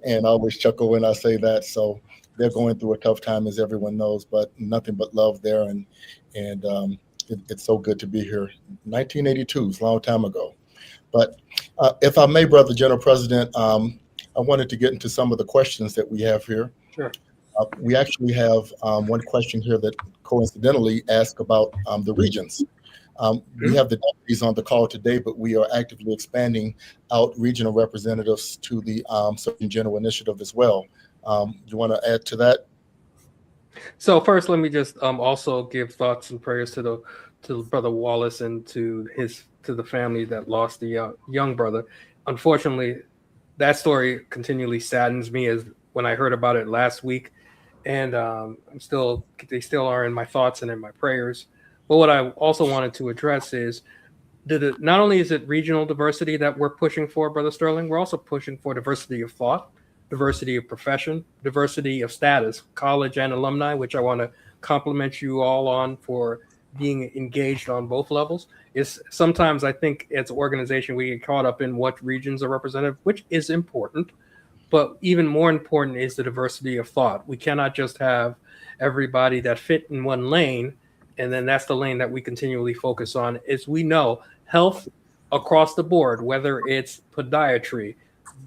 And I always chuckle when I say that. So they're going through a tough time, as everyone knows, but nothing but love there. And it's so good to be here. 1982 is a long time ago. But if I may, Brother General President, I wanted to get into some of the questions that we have here. Sure. We actually have one question here that coincidentally asks about the regions. We have the deputies on the call today, but we are actively expanding out regional representatives to the Surgeon General initiative as well. Do you want to add to that? So first, let me just also give thoughts and prayers to Brother Wallace and to the family that lost the young brother. Unfortunately, that story continually saddens me as when I heard about it last week, and they still are in my thoughts and in my prayers. But what I also wanted to address is not only is it regional diversity that we're pushing for, Brother Sterling, we're also pushing for diversity of thought, diversity of profession, diversity of status, college and alumni, which I want to compliment you all on for being engaged on both levels. Is sometimes I think as an organization we get caught up in what regions are represented, which is important, but even more important is the diversity of thought. We cannot just have everybody that fit in one lane And then that's the lane that we continually focus on. Is we know health across the board, whether it's podiatry,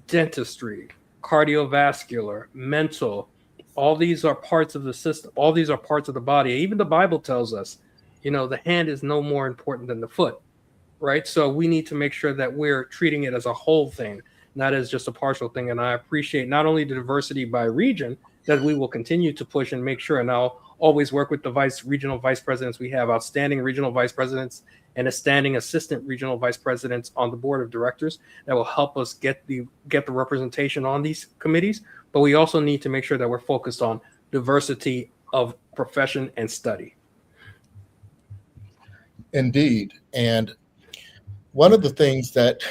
dentistry, cardiovascular, mental, all these are parts of the system. All these are parts of the body. Even the Bible tells us, the hand is no more important than the foot, right? So we need to make sure that we're treating it as a whole thing, not as just a partial thing. And I appreciate not only the diversity by region that we will continue to push and make sure, and I'll always work with the regional vice presidents. We have outstanding regional vice presidents and a standing assistant regional vice presidents on the board of directors that will help us get the representation on these committees. But we also need to make sure that we're focused on diversity of profession and study. Indeed. And one of the things that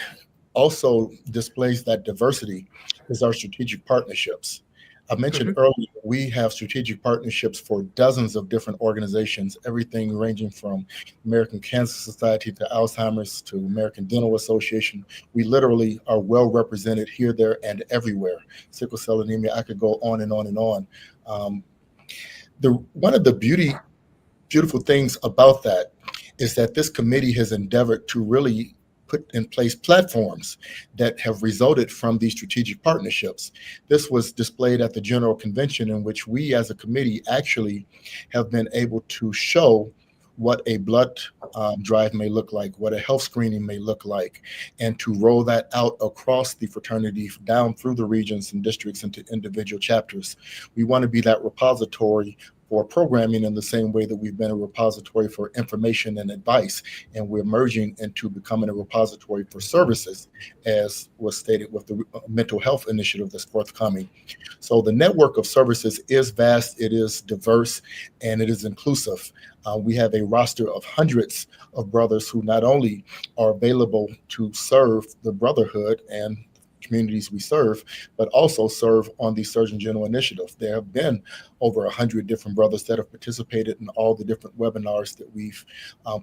also displays that diversity is our strategic partnerships. I mentioned earlier, we have strategic partnerships for dozens of different organizations, everything ranging from American Cancer Society to Alzheimer's to American Dental Association. We literally are well represented here, there, and everywhere. Sickle cell anemia, I could go on and on and on. One of the beautiful things about that is that this committee has endeavored to really put in place platforms that have resulted from these strategic partnerships. This was displayed at the General Convention, in which we as a committee actually have been able to show what a blood drive may look like, what a health screening may look like, and to roll that out across the fraternity down through the regions and districts into individual chapters. We want to be that repository for programming in the same way that we've been a repository for information and advice, and we're merging into becoming a repository for services, as was stated with the mental health initiative that's forthcoming. So the network of services is vast, it is diverse, and it is inclusive. We have a roster of hundreds of brothers who not only are available to serve the brotherhood and communities we serve, but also serve on the Surgeon General Initiative. There have been over 100 different brothers that have participated in all the different webinars that we've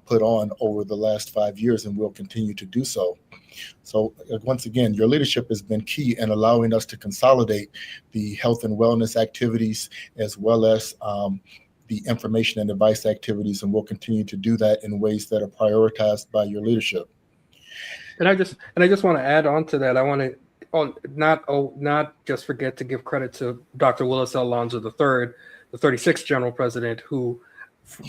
put on over the last 5 years, and will continue to do so. So once again, your leadership has been key in allowing us to consolidate the health and wellness activities, as well as the information and advice activities, and we'll continue to do that in ways that are prioritized by your leadership. And I just want to add on to that. I want to not just forget to give credit to Dr. Willis L. Lonzo III, the 36th General President, who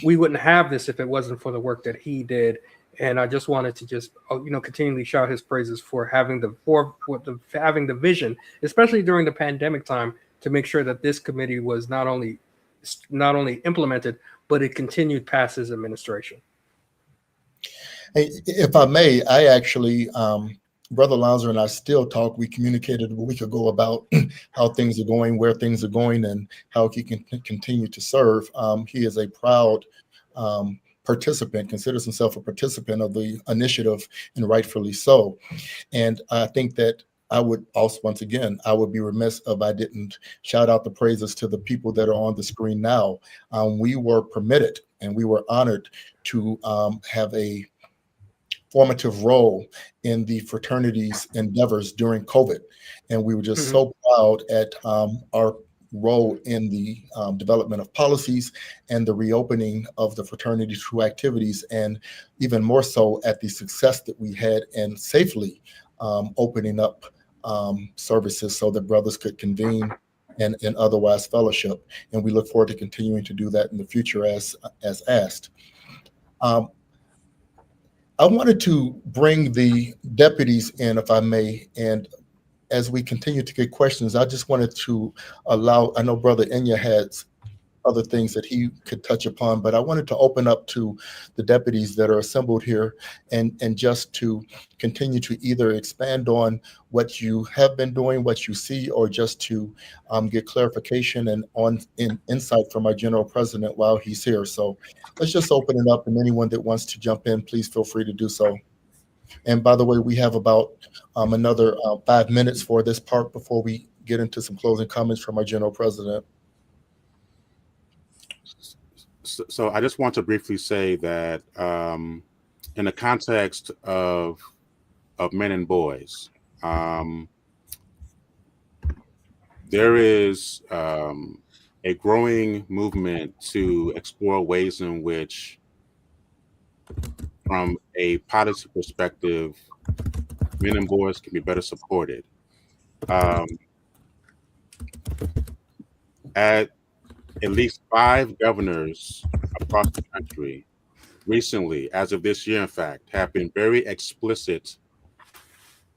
we wouldn't have this if it wasn't for the work that he did. And I just wanted to continually shout his praises for having the vision, especially during the pandemic time, to make sure that this committee was not only implemented, but it continued past his administration. Hey, if I may, I actually, Brother Lonzo and I still talk. We communicated a week ago about how things are going, where things are going, and how he can continue to serve. He is a proud participant, considers himself a participant of the initiative, and rightfully so. And I think that I would also, once again, I would be remiss if I didn't shout out the praises to the people that are on the screen now. We were permitted and we were honored to have a formative role in the fraternity's endeavors during COVID. And we were just so proud at our role in the development of policies and the reopening of the fraternity through activities, and even more so at the success that we had in safely opening up services so that brothers could convene and otherwise fellowship. And we look forward to continuing to do that in the future as asked. I wanted to bring the deputies in, if I may, and as we continue to get questions, I just wanted to allow, I know Brother Enya had other things that he could touch upon, but I wanted to open up to the deputies that are assembled here, and just to continue to either expand on what you have been doing, what you see, or just to get clarification and insight from our General President while he's here. So let's just open it up, and anyone that wants to jump in, please feel free to do so. And by the way, we have about another 5 minutes for this part before we get into some closing comments from our General President. So I just want to briefly say that in the context of men and boys, there is a growing movement to explore ways in which, from a policy perspective, men and boys can be better supported. At least 5 governors across the country recently, as of this year, in fact, have been very explicit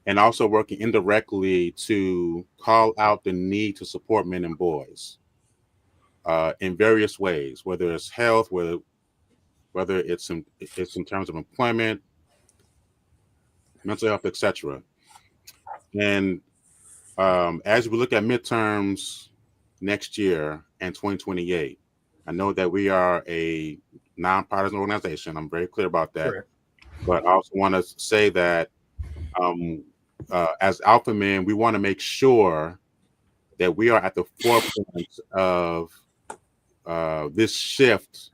and also working indirectly to call out the need to support men and boys in various ways, whether it's health, whether it's in terms of employment, mental health, etc. And as we look at midterms next year and 2028, I know that we are a nonpartisan organization. I'm very clear about that. Correct. But I also want to say that as Alpha Men, we want to make sure that we are at the forefront of this shift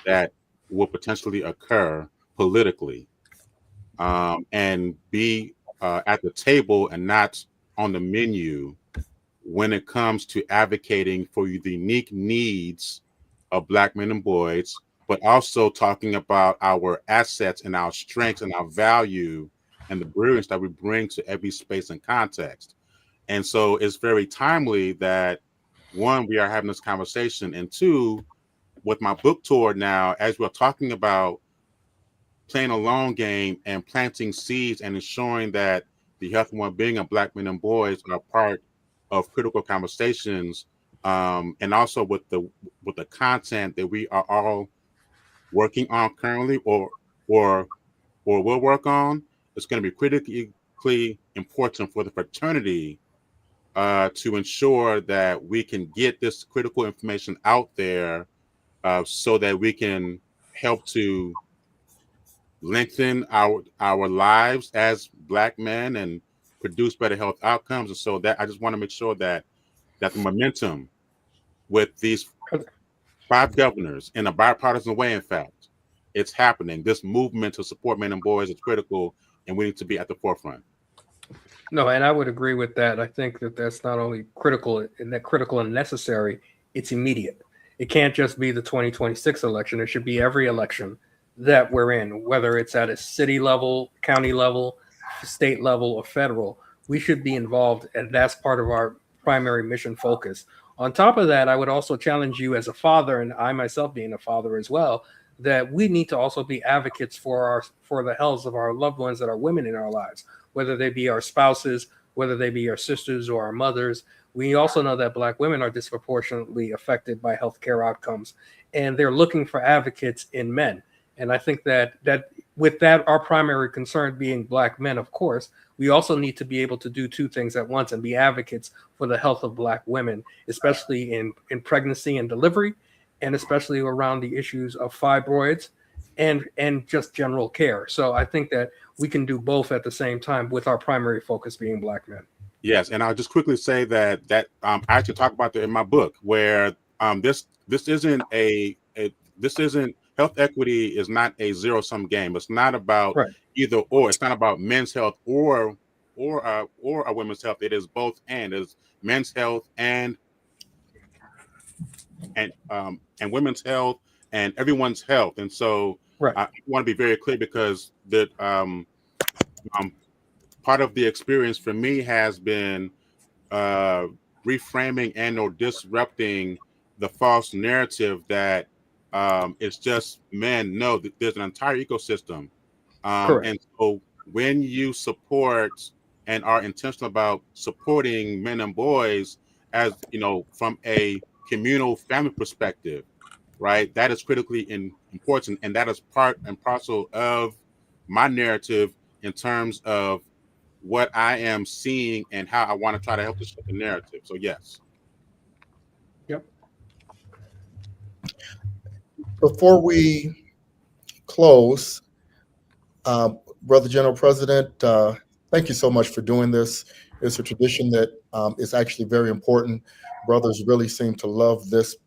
that will potentially occur politically, and be at the table and not on the menu when it comes to advocating for the unique needs of Black men and boys, but also talking about our assets and our strengths and our value and the brilliance that we bring to every space and context. And so it's very timely that, one, we are having this conversation, and two, with my book tour now, as we're talking about playing a long game and planting seeds and ensuring that the health and well-being of Black men and boys are part of critical conversations, and also with the content that we are all working on currently, or will work on. It's going to be critically important for the fraternity to ensure that we can get this critical information out there, so that we can help to lengthen our lives as Black men and produce better health outcomes. And so that I just want to make sure that the momentum with these 5 governors in a bipartisan way, in fact, it's happening. This movement to support men and boys is critical, and we need to be at the forefront. No, and I would agree with that. I think that that's not only critical and necessary, it's immediate. It can't just be the 2026 election. It should be every election that we're in, whether it's at a city level, county level, state level, or federal. We should be involved, and that's part of our primary mission focus. On top of that, I would also challenge you as a father, and I myself being a father as well, that we need to also be advocates for the health of our loved ones that are women in our lives, whether they be our spouses, whether they be our sisters or our mothers. We also know that Black women are disproportionately affected by healthcare outcomes, and they're looking for advocates in men. And I think that with that, our primary concern being Black men, of course, we also need to be able to do 2 things at once and be advocates for the health of Black women, especially in pregnancy and delivery, and especially around the issues of fibroids and just general care. So I think that we can do both at the same time, with our primary focus being Black men. Yes, and I'll just quickly say that I actually talk about that in my book, where this isn't health equity is not a zero-sum game. It's not about either or. It's not about men's health or a women's health. It is both and. It's men's health and women's health and everyone's health. And so I want to be very clear, because that part of the experience for me has been reframing and or disrupting the false narrative that it's just men. No, there's an entire ecosystem. And so when you support and are intentional about supporting men and boys, as you know, from a communal family perspective, right, that is critically important, and that is part and parcel of my narrative in terms of what I am seeing and how I want to try to help to shift the narrative. So yes. Yep. Before we close, Brother General President, thank you so much for doing this. It's a tradition that is actually very important. Brothers really seem to love this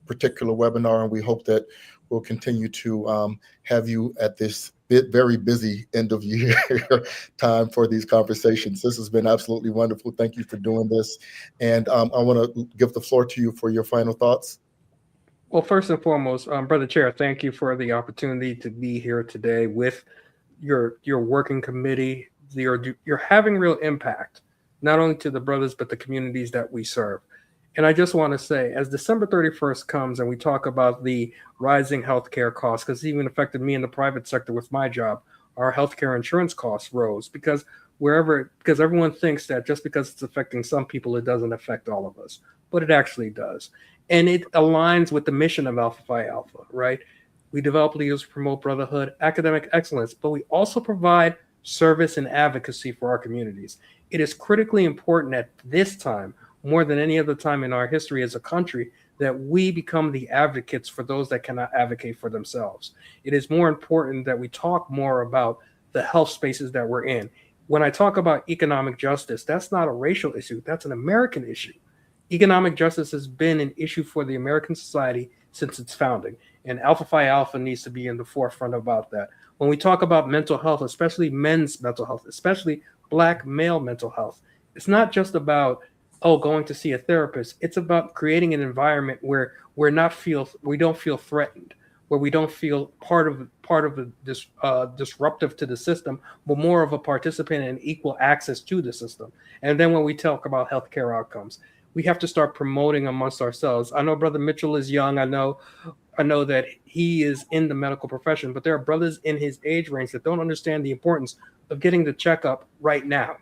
particular webinar, and we hope that we'll continue to have you at this very busy end of year time for these conversations. This has been absolutely wonderful. Thank you for doing this. And I want to give the floor to you for your final thoughts. Well, first and foremost, Brother Chair, thank you for the opportunity to be here today with your working committee. You're having real impact, not only to the brothers, but the communities that we serve. And I just want to say, as December 31st comes and we talk about the rising healthcare costs, because it even affected me in the private sector with my job, our healthcare insurance costs rose because everyone thinks that just because it's affecting some people, it doesn't affect all of us, but it actually does. And it aligns with the mission of Alpha Phi Alpha, right? We develop leaders to promote brotherhood, academic excellence, but we also provide service and advocacy for our communities. It is critically important at this time, more than any other time in our history as a country, that we become the advocates for those that cannot advocate for themselves. It is more important that we talk more about the health spaces that we're in. When I talk about economic justice, that's not a racial issue, that's an American issue. Economic justice has been an issue for the American society since its founding, and Alpha Phi Alpha needs to be in the forefront about that. When we talk about mental health, especially men's mental health, especially Black male mental health, it's not just about going to see a therapist. It's about creating an environment where we don't feel threatened, where we don't feel part of this disruptive to the system, but more of a participant and equal access to the system. And then when we talk about healthcare outcomes, we have to start promoting amongst ourselves. I know Brother Mitchell is young. I know that he is in the medical profession, but there are brothers in his age range that don't understand the importance of getting the checkup right now.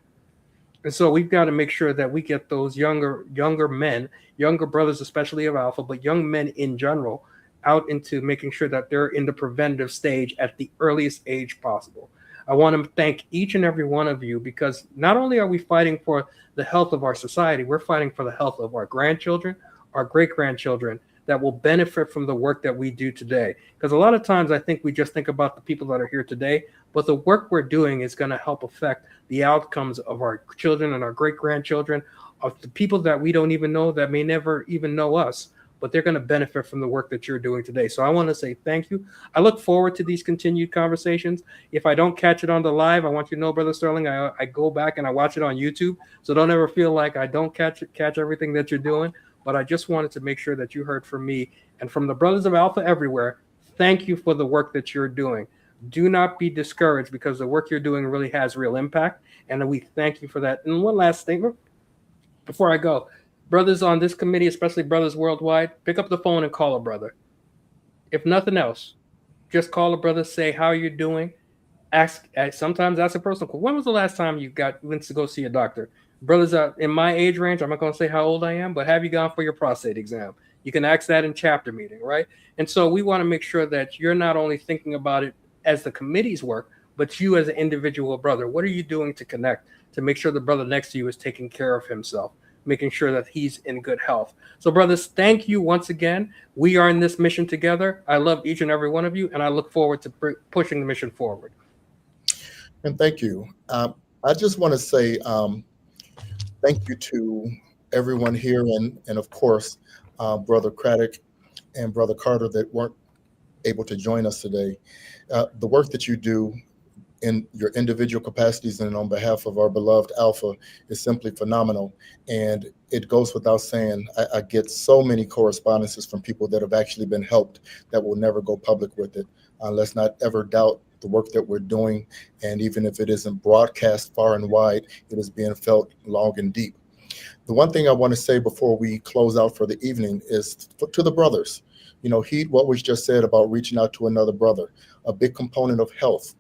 And so we've got to make sure that we get those younger men, younger brothers, especially of Alpha, but young men in general, out into making sure that they're in the preventative stage at the earliest age possible. I want to thank each and every one of you, because not only are we fighting for the health of our society, we're fighting for the health of our grandchildren, our great-grandchildren, that will benefit from the work that we do today. Because a lot of times I think we just think about the people that are here today, but the work we're doing is going to help affect the outcomes of our children and our great-grandchildren, of the people that we don't even know, that may never even know us, but they're going to benefit from the work that you're doing today. So I want to say thank you. I look forward to these continued conversations. If I don't catch it on the live, I want you to know, Brother Sterling, I go back and I watch it on YouTube. So don't ever feel like I don't catch everything that you're doing. But I just wanted to make sure that you heard from me and from the brothers of Alpha everywhere. Thank you for the work that you're doing. Do not be discouraged, because the work you're doing really has real impact. And we thank you for that. And one last statement before I go. Brothers on this committee, especially brothers worldwide, pick up the phone and call a brother. If nothing else, just call a brother, say how you're doing. Sometimes ask a personal question. When was the last time you went to go see a doctor? Brothers are in my age range. I'm not going to say how old I am, but have you gone for your prostate exam? You can ask that in chapter meeting, right? And so we want to make sure that you're not only thinking about it as the committee's work, but you as an individual brother. What are you doing to connect, to make sure the brother next to you is taking care of himself, making sure that he's in good health? So brothers, thank you once again. We are in this mission together. I love each and every one of you, and I look forward to pushing the mission forward. And thank you. I just want to say thank you to everyone here, and of course, Brother Craddock and Brother Carter that weren't able to join us today. The work that you do in your individual capacities and on behalf of our beloved Alpha is simply phenomenal. And it goes without saying, I get so many correspondences from people that have actually been helped that will never go public with it. Let's not ever doubt the work that we're doing. And even if it isn't broadcast far and wide, it is being felt long and deep. The one thing I want to say before we close out for the evening is to the brothers. Heed what was just said about reaching out to another brother. A big component of health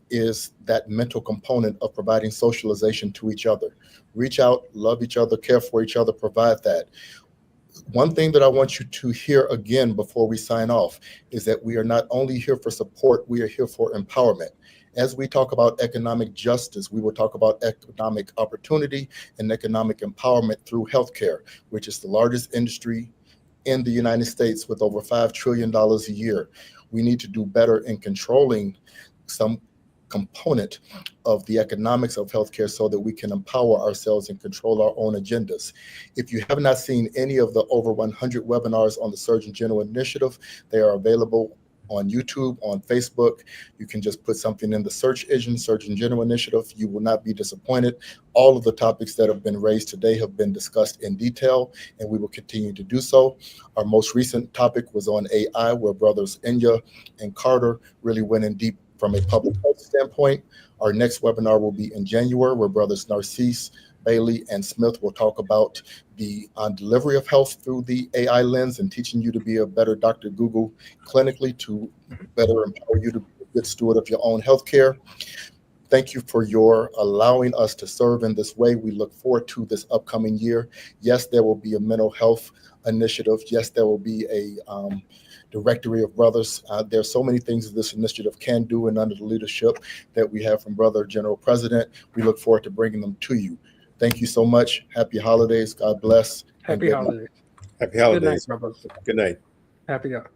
is that mental component of providing socialization to each other. Reach out, love each other, care for each other, provide that. One thing that I want you to hear again before we sign off is that we are not only here for support, we are here for empowerment. As we talk about economic justice, we will talk about economic opportunity and economic empowerment through healthcare, which is the largest industry in the United States with over $5 trillion a year. We need to do better in controlling some component of the economics of healthcare so that we can empower ourselves and control our own agendas. If you have not seen any of the over 100 webinars on the Surgeon General Initiative, they are available on YouTube, on Facebook. You can just put something in the search engine, Surgeon General Initiative. You will not be disappointed. All of the topics that have been raised today have been discussed in detail, and we will continue to do so. Our most recent topic was on AI, where brothers Enya and Carter really went in deep from a public health standpoint. Our next webinar will be in January, where brothers Narcisse, Bailey, and Smith will talk about the delivery of health through the AI lens and teaching you to be a better Dr. Google clinically to better empower you to be a good steward of your own healthcare. Thank you for your allowing us to serve in this way. We look forward to this upcoming year. Yes, there will be a mental health initiative. Yes, there will be a directory of brothers. There are so many things that this initiative can do, and under the leadership that we have from Brother General President, we look forward to bringing them to you. Thank you so much. Happy holidays. God bless. Happy holidays. Happy Good night, holidays. my brother. Good night. Happy holidays.